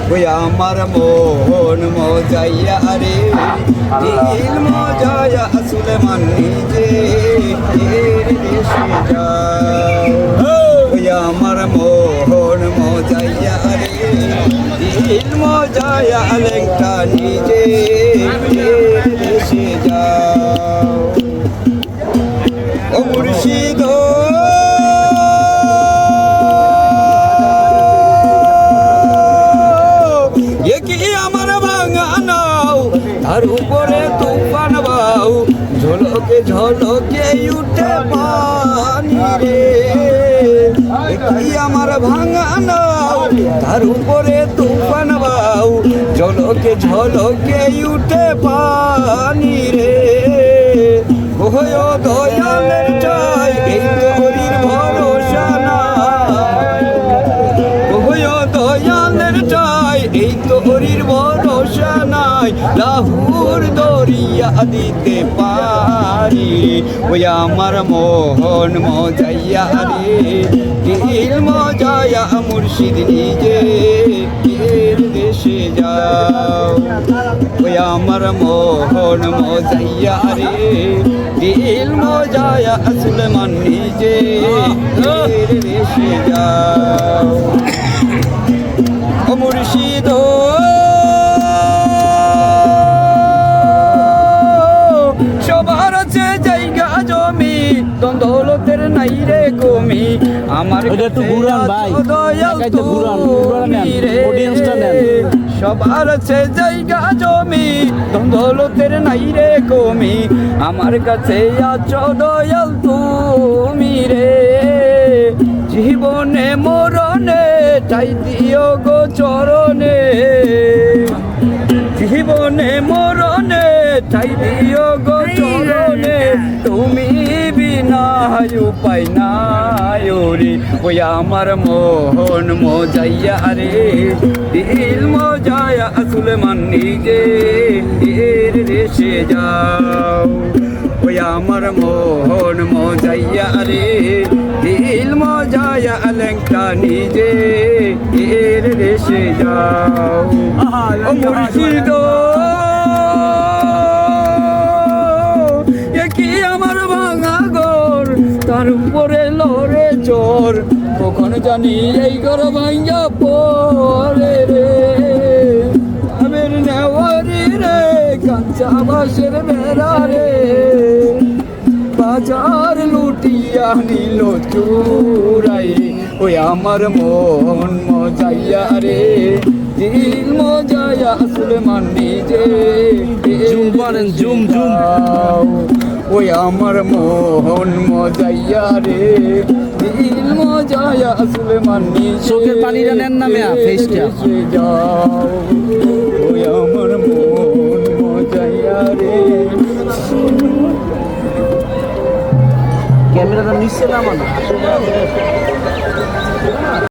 ওই আমার মন মজাইয়া রে দিল মজায়া সুলেমান নিজে এর দেশে যাও ওই আমার মন মজাইয়া রে দিল মজায়া লেঙ্কা নিজে এর দেশে যাও ও মুর্শিদ তার উপরে তুফান বাউ ঝলকে ঝলকে উঠে পানি রে কি আমার ভাঙা নাও তার উপরে তুফান বাউ ঝলকে ঝলকে উঠে পানি রে ওহয় দয়ালের চাই এই তোরির ভরসা নাই ওহয় দয়ালের চাই এই তোরির ভরসা নাই লাহুর দরিয়া দিতে পারি ওই আমার মোহন মজাইয়া রে দিল মজায়া মুর্শিদ নিজে এর দেশে যাও ওই আমার মোহন মজাইয়া রে দিল মজায়া সুলেমান নিজে এর দেশে যাও ও মুর্শিদ সবার আছে জায়গা জমি দৌলতের নাই রে কমি আমার সবার আছে জায়গা জমি দৌলতের নাই রে কমি আমার কাছে আছো দয়াল তুমি রে জীবনে মরণে চাই দিও গো চরণে জীবনে মরণে চাই দিও গো চরণে তুমি বিনা উপায় নাই রে ওই আমার মোহন মজাইয়া রে দিল মজায়া সুলেমান নিজে এর দেশে যাও ওই আমার মোহন মজাইয়া রে দিল মজায়া লেঙ্কা নিজে এর দেশে যাও ও মুর্শিদ কি আমার ভাঙা ঘর তার উপরে লড়ে চোর কখন জানি এই ঘর ভাঙা পরে রে আমের নেওয়ারি রে কাঁচা বাসের বেড়া রে বাজার লুটিয়া নিল চুরাই ওই আমার মন মজাইয়া রে দিল মজায়া সুলেমান নিজে জুম করেন জুম জুম ওই আমার মোহন মজাইয়া রে দিল মজায়া সুলেমান নিজে চোখের পানিটা নেন না মেয়া ফেসটা যাও ওই আমার মোহন মজাইয়া রে ক্যামেরাটা নিচে নামানো